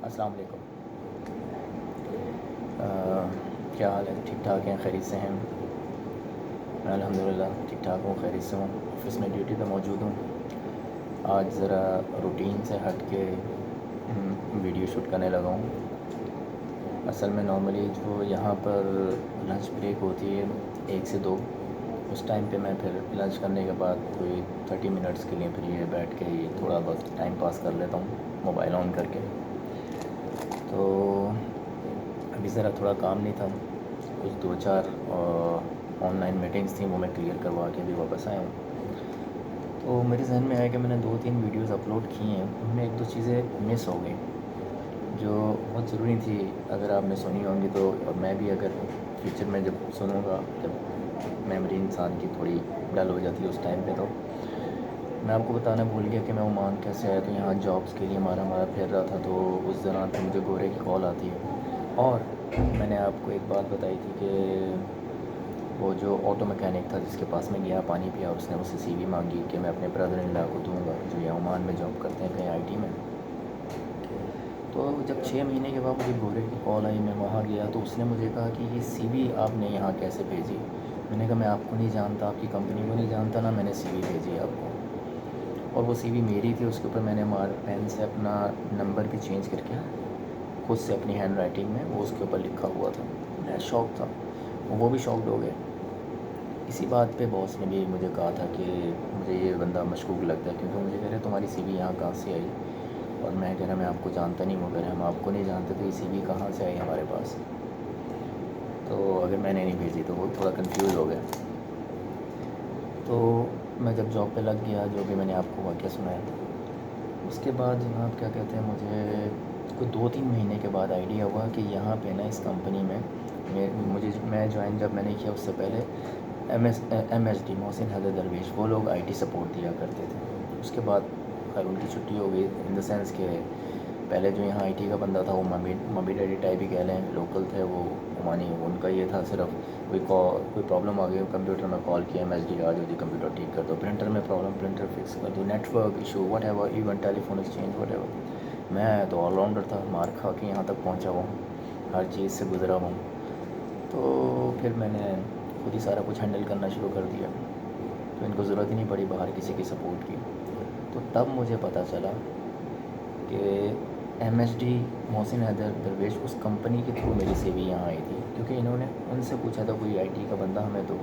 السلام علیکم۔ کیا حال ہے؟ ٹھیک ٹھاک ہیں؟ خیریت سے ہیں؟ میں الحمدللہ ٹھیک ٹھاک ہوں، خیریت سے ہوں، آفس میں ڈیوٹی پہ موجود ہوں۔ آج ذرا روٹین سے ہٹ کے ویڈیو شوٹ کرنے لگا ہوں۔ اصل میں نارملی جو یہاں پر لنچ بریک ہوتی ہے 1 سے 2، اس ٹائم پہ میں پھر لنچ کرنے کے بعد کوئی 30 منٹس کے لیے پھر یہ بیٹھ کے تھوڑا بہت ٹائم پاس کر لیتا ہوں موبائل آن کر کے۔ تو ابھی ذرا تھوڑا کام نہیں تھا، کچھ 2-4 آن لائن میٹنگس تھیں، وہ میں کلیئر کروا کے ابھی واپس آیا ہوں۔ تو میرے ذہن میں آیا کہ میں نے 2-3 ویڈیوز اپلوڈ کی ہیں، ان میں 1-2 چیزیں مس ہو گئیں جو بہت ضروری تھی، اگر آپ نے سنی ہوں گی تو، اور میں بھی اگر فیوچر میں جب سنوں گا، جب میموری انسان کی تھوڑی ڈل ہو جاتی ہے اس ٹائم پہ، تو میں آپ کو بتانا بھول گیا کہ میں عمان کیسے آیا۔ تو یہاں جابس کے لیے مارا پھر رہا تھا، تو اس دوران پہ مجھے گورے کی کال آتی ہے، اور میں نے آپ کو ایک بات بتائی تھی کہ وہ جو آٹو مکینک تھا جس کے پاس میں گیا، پانی پیا، اور اس نے مجھ سے CV مانگی کہ میں اپنے برادر ان لا کو دوں گا جو یہ عمان میں جاب کرتے ہیں کہیں IT میں۔ تو جب 6 مہینے کے بعد مجھے گورے کی کال آئی، میں وہاں گیا تو اس نے مجھے کہا کہ یہ CV آپ نے یہاں کیسے بھیجی؟ میں نے کہا میں آپ کو نہیں جانتا، آپ کی کمپنی کو نہیں جانتا، نہ میں نے CV بھیجی آپ کو۔ اور وہ CV میری تھی، اس کے اوپر میں نے پین سے اپنا نمبر بھی چینج کر کے خود سے اپنی ہینڈ رائٹنگ میں وہ اس کے اوپر لکھا ہوا تھا۔ میں شوق تھا، وہ بھی شوقڈ ہو گئے۔ اسی بات پہ باس نے بھی مجھے کہا تھا کہ مجھے یہ بندہ مشکوک لگتا ہے، کیونکہ مجھے کہہ رہے تمہاری CV یہاں کہاں سے آئی؟ اور میں کہہ رہا میں آپ کو جانتا نہیں ہوں، اگر ہم آپ کو نہیں جانتے تو یہ CV کہاں سے آئی ہمارے پاس؟ تو اگر میں نے نہیں بھیجی تو وہ تھوڑا کنفیوز ہو گیا۔ تو میں جب جاب پہ لگ گیا، جو بھی میں نے آپ کو واقعہ سنایا، اس کے بعد جناب کیا کہتے ہیں، مجھے کوئی 2-3 مہینے کے بعد آئیڈیا ہوا کہ یہاں پہ نا اس کمپنی میں میں جوائن جب میں نے کیا اس سے پہلے MSD محسن حیدر درویش، وہ لوگ IT سپورٹ دیا کرتے تھے۔ اس کے بعد خیر ان کی چھٹی ہو گئی، ان دا سینس کہ پہلے جو یہاں IT کا بندہ تھا وہ ممی ڈیڈی ٹائپ ہی کہہ لیں، لوکل تھے وہ عمانی، ان کا یہ تھا صرف کوئی پرابلم آ گئی کمپیوٹر میں، کال کیا MSD آ جاؤ جی کمپیوٹر ٹھیک کر دو، پرنٹر میں پرابلم پرنٹر فکس کر دو، network issue whatever, even telephone exchange whatever. میں تو آل راؤنڈر تھا، مار کھا کے یہاں تک پہنچا ہوا ہوں، ہر چیز سے گزرا ہوں۔ تو پھر میں نے خود ہی سارا کچھ ہینڈل کرنا شروع کر دیا، تو ان کو ضرورت ہی نہیں پڑی باہر کسی کی سپورٹ کی۔ تو تب مجھے پتہ چلا کہ MSD محسن حیدر درویش اس کمپنی کے تھرو میری CV یہاں آئی تھی، کیونکہ انہوں نے ان سے پوچھا تھا کوئی IT کا بندہ ہمیں دو،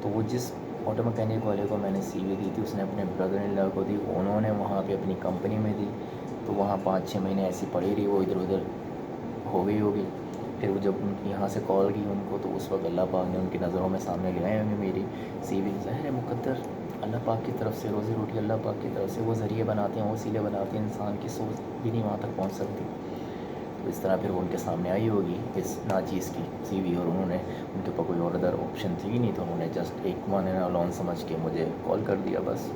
تو وہ جس آٹو مکینک والے کو میں نے CV دی تھی، اس نے اپنے برادر ان لا کو دی، انہوں نے وہاں پہ اپنی کمپنی میں دی، تو وہاں 5-6 مہینے ایسی پڑی رہی، وہ ادھر ادھر ہو گئی ہوگی۔ پھر وہ جب ان کی یہاں سے کال کی ان کو، تو اس وقت اللہ پاک نے ان کی نظروں میں سامنے لے آئے ہوں گے میری CV، ظاہر ہے مقدر اللہ پاک کی طرف سے، روزی روٹی اللہ پاک کی طرف سے، وہ ذریعے بناتے ہیں، وسیلے بناتے ہیں، انسان کی سوچ بھی نہیں وہاں تک پہنچ سکتی۔ تو اس طرح پھر وہ ان کے سامنے آئی ہوگی اس ناچیز کی CV، اور انہوں نے ان کے پاس کوئی اور ادر آپشن تھی ہی نہیں، تو انہوں نے جسٹ ایک ون اینڈ لون سمجھ کے مجھے کال کر دیا بس،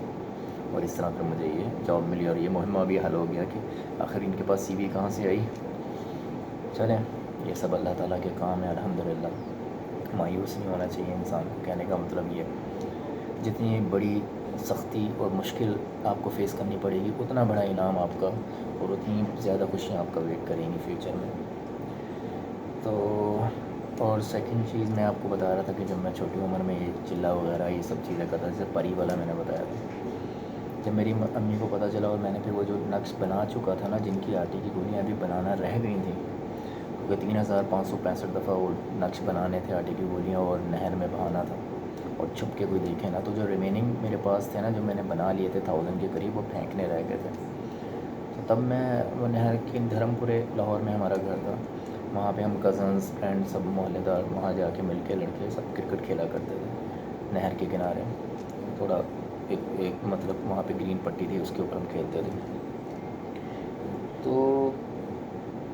اور اس طرح پھر مجھے یہ جاب ملی، اور یہ مہمہ بھی حل ہو گیا کہ آخر ان کے پاس CV کہاں سے آئی۔ چلیں یہ سب اللہ تعالیٰ کے کام ہے، الحمدللہ۔ مایوس نہیں ہونا چاہیے انسان کو، کہنے کا مطلب یہ جتنی بڑی سختی اور مشکل آپ کو فیس کرنی پڑے گی، اتنا بڑا انعام آپ کا، اور اتنی زیادہ خوشیاں آپ کا ویٹ کریں گی فیوچر میں۔ تو اور سیکنڈ چیز میں آپ کو بتا رہا تھا کہ جب میں چھوٹی عمر میں یہ چلا وغیرہ یہ سب چیزیں کرتا، جیسے پری والا میں نے بتایا تھا، جب میری امی کو پتہ چلا، اور میں نے پھر وہ جو نقش بنا چکا تھا نا، جن کی آٹے کی گولیاں ابھی بنانا رہ گئی تھیں، کیونکہ 3565 دفعہ وہ نقش بنانے تھے آٹے کی گولیاں، اور نہر میں بہانا تھا، اور چھپ کے کوئی دیکھے نا، تو جو ریمیننگ میرے پاس تھے نا، جو میں نے بنا لیے تھے 1000 کے قریب، وہ پھینکنے رہ گئے تھے۔ تو تب میں وہ نہر کی دھرم پورے لاہور میں ہمارا گھر تھا، وہاں پہ ہم کزنس فرینڈ سب محلے دار وہاں جا کے مل کے لڑکے سب کرکٹ کھیلا کرتے تھے نہر کے کنارے، تھوڑا ایک مطلب وہاں پہ گرین پٹی تھی، اس کے اوپر ہم کھیلتے تھے۔ تو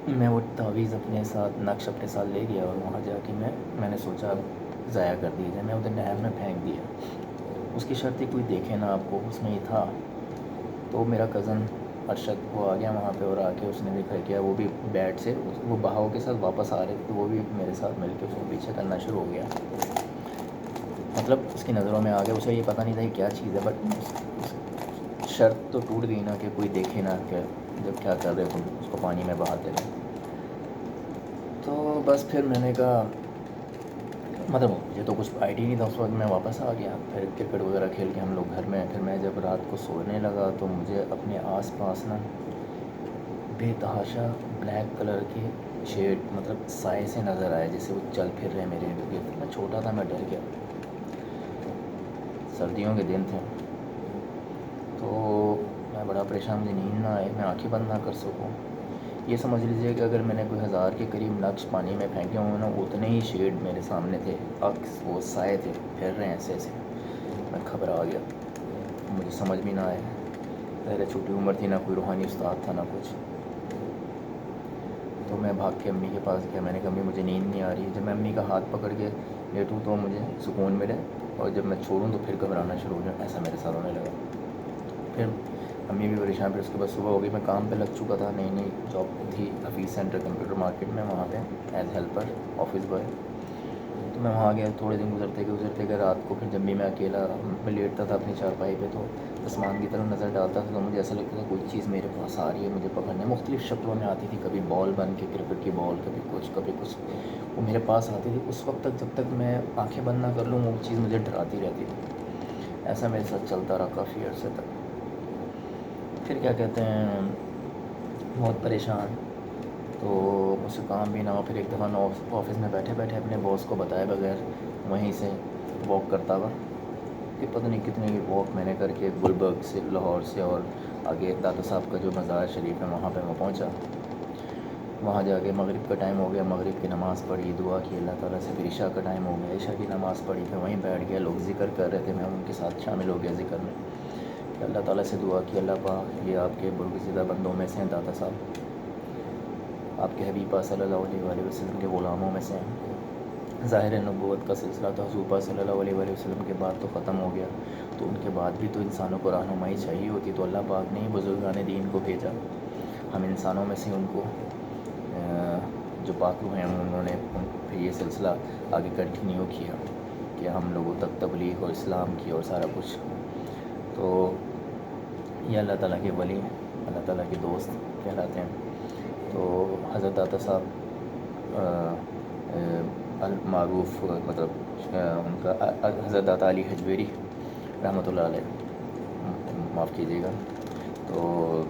میں وہ تعویذ اپنے ساتھ، نقش اپنے ساتھ لے گیا، اور وہاں جا کے میں نے سوچا اب ضائع کر دیا جائے، میں ادھر نہر میں پھینک دیا۔ اس کی شرط ہی کوئی دیکھے نا آپ کو، اس میں یہ تھا۔ تو میرا کزن ارشد وہ آ گیا وہاں پہ، اور آ کے اس نے دیکھا کیا، وہ بھی بیٹ سے وہ بہاؤ کے ساتھ واپس آ رہے تھے، تو وہ بھی میرے ساتھ مل کے اس کو پیچھے کرنا شروع ہو گیا، مطلب اس کی نظروں میں آ گیا، اسے یہ پتہ نہیں تھا کہ کیا چیز ہے، بٹ شرط تو ٹوٹ گئی نا کہ کوئی دیکھے نا کہ جب کیا کر رہے تم اس کو پانی میں بہاتے رہے. تو بس پھر میں نے کہا مطلب مجھے تو کچھ آئیڈیا نہیں تھا اس وقت. میں واپس آ گیا, پھر کرکٹ وغیرہ کھیل کے ہم لوگ گھر میں. پھر میں جب رات کو سونے لگا تو مجھے اپنے آس پاس نا بے تحاشا بلیک کلر کے شیڈ مطلب سائے سے نظر آئے, جیسے وہ چل پھر رہے میرے ارد گرد. میں چھوٹا تھا, میں ڈر گیا. سردیوں کے دن تھے تو میں بڑا پریشان, مجھے نیند نہ آئے, میں آنکھیں بند نہ کر سکوں. یہ سمجھ لیجیے کہ اگر میں نے کوئی 1000 کے قریب نقش پانی میں پھینکے ہوں نا, اتنے ہی شیڈ میرے سامنے تھے, عکس وہ سائے تھے پھر رہے ہیں ایسے ایسے. میں گھبرا گیا, مجھے سمجھ بھی نہ آئے. پہلے چھوٹی عمر تھی, نہ کوئی روحانی استاد تھا نہ کچھ. تو میں بھاگ کے امی کے پاس گیا. میں نے کہا امی مجھے نیند نہیں آ رہی. جب میں امی کا ہاتھ پکڑ کے لیٹوں تو مجھے سکون ملے, اور جب میں چھوڑوں تو پھر گھبرانا شروع ہو جائے. ایسا میرے ساتھ ہونے لگا. پھر امی بھی پریشان. پھر اس کے بعد صبح ہو گئی, میں کام پہ لگ چکا تھا, نئی نئی جاب تھی حفیظ سینٹر کمپیوٹر مارکیٹ میں, وہاں پہ ایز ہیلپر آفس بوائے. تو میں وہاں گیا. تھوڑے دن گزرتے گئے. رات کو پھر جب بھی میں اکیلا میں لیٹتا تھا اپنی چارپائی پہ, تو آسمان کی طرف نظر ڈالتا تھا تو مجھے ایسا لگتا تھا کوئی چیز میرے پاس آ رہی ہے مجھے پکڑنے. مختلف شکلوں میں آتی تھی, کبھی بال بن کے کرکٹ کی بال, کبھی کچھ وہ میرے پاس آتی تھی. اس وقت تک جب تک میں آنکھیں بند نہ کر لوں وہ چیز مجھے ڈراتی رہتی تھی. ایسا میرے ساتھ چلتا رہا کافی عرصے تک. پھر کیا کہتے ہیں, بہت پریشان, تو مجھ سے کام بھی نہ ہو. پھر ایک دفعہ میں آفس میں بیٹھے بیٹھے اپنے باس کو بتائے بغیر وہیں سے واک کرتا ہوا, کہ پتہ نہیں کتنی واک میں نے کر کے گلبرگ سے, لاہور سے, اور آگے داتا صاحب کا جو مزار شریف ہے وہاں پہ میں پہنچا. وہاں جا کے مغرب کا ٹائم ہو گیا, مغرب کی نماز پڑھی, دعا کی اللہ تعالیٰ سے. پھر عشاء کا ٹائم ہو گیا, عشاء کی نماز پڑھی. پھر وہیں بیٹھ گیا, لوگ ذکر کر رہے تھے, میں ان کے ساتھ شامل ہو گیا ذکر میں. کہ اللہ تعالیٰ سے دعا کی, اللہ پاک یہ آپ کے برگزیدہ بندوں میں سے ہیں داتا صاحب, آپ کے حبیب پاک صلی اللہ علیہ وآلہ وسلم کے غلاموں میں سے ہیں. ظاہر نبوت کا سلسلہ تو حضور پاک صلی اللہ علیہ وآلہ وسلم کے بعد تو ختم ہو گیا, تو ان کے بعد بھی تو انسانوں کو رہنمائی چاہیے ہوتی. تو اللہ پاک نے ہی بزرگان دین کو بھیجا. ہم انسانوں میں سے ان کو جو پاک روح ہیں انہوں نے پھر یہ سلسلہ آگے کنٹینیو کیا, کہ ہم لوگوں تک تبلیغ اور اسلام کی اور سارا کچھ. تو یہ اللہ تعالیٰ کے ولی, اللہ تعالیٰ کے دوست کہلاتے ہیں. تو حضرت داتا صاحب المعروف مطلب ان کا حضرت داتا علی حجویری رحمۃ اللہ علیہ, معاف کیجیے گا. تو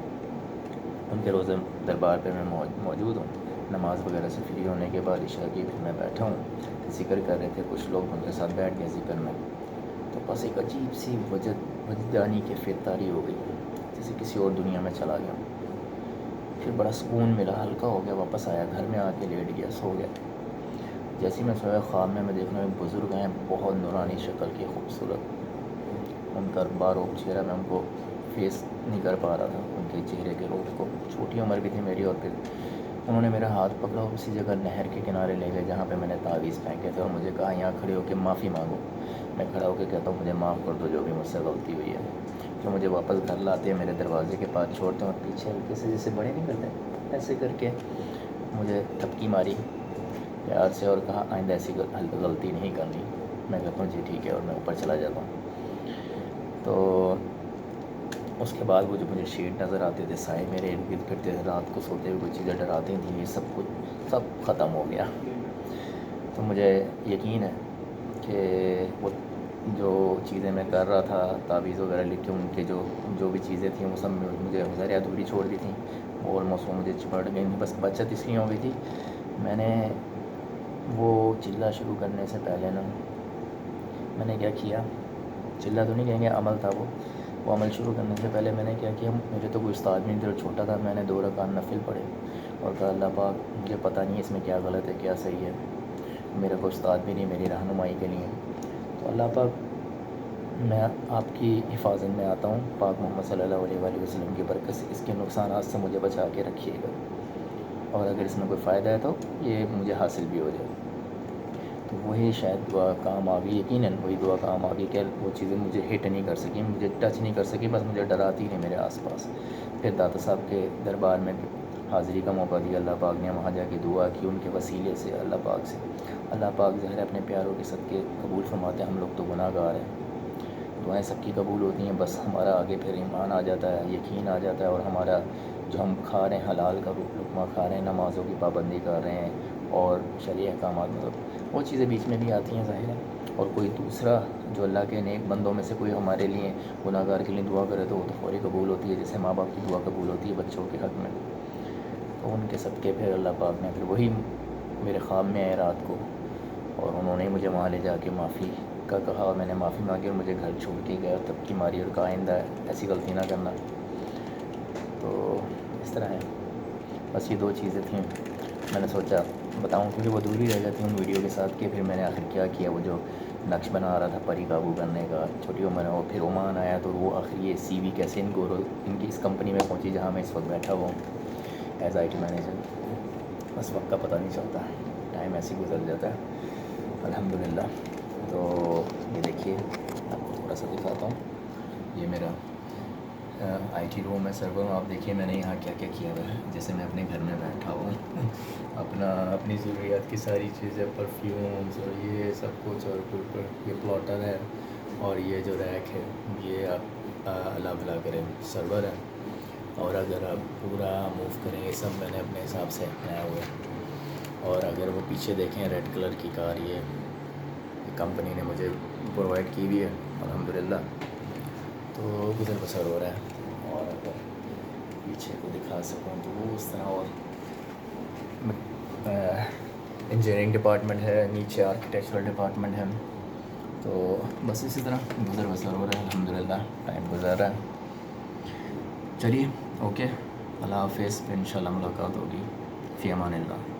ان کے روزہ دربار پہ میں موجود ہوں. نماز وغیرہ سے فری ہونے کے بعد عشاء کی پھر میں بیٹھا ہوں, ذکر کر رہے تھے کچھ لوگ, ان کے ساتھ بیٹھ گئے ذکر میں. تو بس ایک عجیب سی وجدانی کیفیت طاری ہو گئی, جیسے کسی اور دنیا میں چلا گیا. پھر بڑا سکون ملا, ہلکا ہو گیا, واپس آیا گھر میں, آ کے لیٹ گیا, سو گیا. جیسے میں سویا, خواب میں دیکھ رہا ہوں ایک بزرگ ہیں, بہت نورانی شکل کے, خوبصورت. ان کا باروک چہرہ, میں ان کو فیس نہیں کر پا رہا تھا, ان کے چہرے کے روپ کو. چھوٹی عمر بھی تھی میری. اور پھر انہوں نے میرا ہاتھ پکڑا, اسی جگہ نہر کے کنارے لے گئے جہاں پہ میں نے تعویذ پھینکے تھے, اور مجھے کہا یہاں کھڑے ہو کے معافی مانگو. میں کھڑا ہو کے کہتا ہوں مجھے معاف کر دو جو بھی مجھ سے غلطی ہوئی ہے. جو مجھے واپس گھر لاتے ہیں, میرے دروازے کے پاس چھوڑتے ہیں, اور پیچھے ہلکے سے جیسے بڑے نہیں کرتے ایسے کر کے مجھے تھپکی ماری پیار سے, اور کہا آئندہ ایسی غلطی نہیں کرنی. میں کہتا ہوں جی ٹھیک ہے, اور میں اوپر چلا جاتا ہوں. تو اس کے بعد وہ جو مجھے شیڈ نظر آتے تھے, سائے میرے ارد گرد پھرتے تھے, رات کو سوتے ہوئے کوئی چیزیں ڈراتی تھیں, یہ سب کچھ سب ختم ہو گیا. تو مجھے یقین ہے کہ وہ جو چیزیں میں کر رہا تھا, تعویذ وغیرہ لکھ کے, ان کے جو بھی چیزیں تھیں وہ سب مجھے ذرا ادھوری چھوڑ دی تھیں. وہ آلموسٹ وہ مجھے چپٹ گئی. بس بچت اس لیے ہو گئی تھی, میں نے وہ چلہ شروع کرنے سے پہلے نا, میں نے کیا کیا, چلہ تو نہیں کہیں گے, عمل تھا وہ عمل شروع کرنے سے پہلے میں نے کیا کیا, میرے تو کوئی استاد نہیں تھے, چھوٹا تھا. میں نے 2 رکعت نفل پڑھے, اور کہا اللہ پاک مجھے پتہ نہیں اس میں کیا غلط ہے کیا صحیح ہے, میرا کوئی استاد بھی نہیں میری رہنمائی کے لیے. تو اللہ پاک میں آپ کی حفاظت میں آتا ہوں, پاک محمد صلی اللہ علیہ وآلہ وسلم کی برکت سے اس کے نقصانات سے مجھے بچا کے رکھیے گا, اور اگر اس میں کوئی فائدہ ہے تو یہ مجھے حاصل بھی ہو جائے. تو وہی شاید دعا کام آ گئی, یقیناً وہی دعا کام آ گئی کہ وہ چیزیں مجھے ہٹ نہیں کر سکیں, مجھے ٹچ نہیں کر سکیں, بس مجھے ڈراتی نہیں میرے آس پاس. پھر داتا صاحب کے دربار میں حاضری کا موقع دیا اللہ پاک نے, وہاں جا کے دعا کی ان کے وسیلے سے, اللہ پاک سے. اللہ پاک ظاہر اپنے پیاروں کے صدقے قبول فرماتے ہیں. ہم لوگ تو گناہ گار ہیں, دعائیں سب کی قبول ہوتی ہیں, بس ہمارا آگے پھر ایمان آ جاتا ہے, یقین آ جاتا ہے, اور ہمارا جو ہم کھا رہے ہیں حلال کا لقمہ کھا رہے ہیں، نمازوں کی پابندی کر رہے ہیں اور شرعی احکامات مطلب وہ چیزیں بیچ میں بھی آتی ہیں ظاہر ہے، اور کوئی دوسرا جو اللہ کے نیک بندوں میں سے کوئی ہمارے لیے گناہ گار کے لیے دعا کرے تو وہ تو فوری قبول ہوتی ہے، جیسے ماں باپ کی دعا قبول ہوتی ہے بچوں کے حق میں. تو ان کے صدقے پھر اللہ پاک نے پھر وہی میرے خواب میں آئے رات کو، اور انہوں نے مجھے وہاں لے جا کے معافی کا کہا، اور میں نے معافی مانگی اور مجھے گھر چھوڑ کے گیا، تب کی ماری اور آئندہ ایسی غلطی نہ کرنا. تو اس طرح ہے. بس یہ 2 چیزیں تھیں میں نے سوچا بتاؤں، کیونکہ وہ ادھوری رہ جاتی ان ویڈیو کے ساتھ کہ پھر میں نے آخر کیا کیا. وہ جو نقش بنا رہا تھا پری قابو کرنے کا چھوٹی عمر میں، اور پھر عمان آیا تو وہ آخر یہ سی وی کیسے ان کی اس کمپنی میں پہنچی جہاں میں اس وقت بیٹھا ہوا ہوں ایز آئی ٹی مینیجر. بس وقت کا پتہ نہیں چلتا، ٹائم ایسے ہی گزر جاتا ہے الحمدللہ. تو یہ دیکھیے آپ کو تھوڑا سا دکھاتا ہوں، یہ میرا آئی ٹی روم ہے، سرور. آپ دیکھیے میں نے یہاں کیا کیا کیا ہوا ہے، جیسے میں اپنے گھر میں بیٹھا ہوں اپنی ضروریات کی ساری چیزیں، پرفیومز اور یہ سب کچھ، اور یہ پلاٹر ہے، اور یہ جو ریک ہے یہ آپ اللہ بلا کریں سرور ہے. اور اگر آپ پورا موو کریں یہ سب میں نے اپنے حساب سے بنایا ہوا ہے. اور اگر وہ پیچھے دیکھیں ریڈ کلر کی کار، یہ کمپنی نے مجھے پرووائڈ کی ہوئی ہے الحمدللہ. تو گزر بسر ہو رہا ہے. اور اگر پیچھے کو دکھا سکوں تو وہ اس طرح، اور انجینئرنگ ڈپارٹمنٹ ہے، نیچے آرکیٹیکچرل ڈپارٹمنٹ ہے. تو بس اسی طرح گزر بسر ہو رہا ہے الحمدللہ، ٹائم گزر رہا ہے. چلیے اوکے، اللہ حافظ، پھر انشاءاللہ ملاقات ہوگی. فی امان اللہ.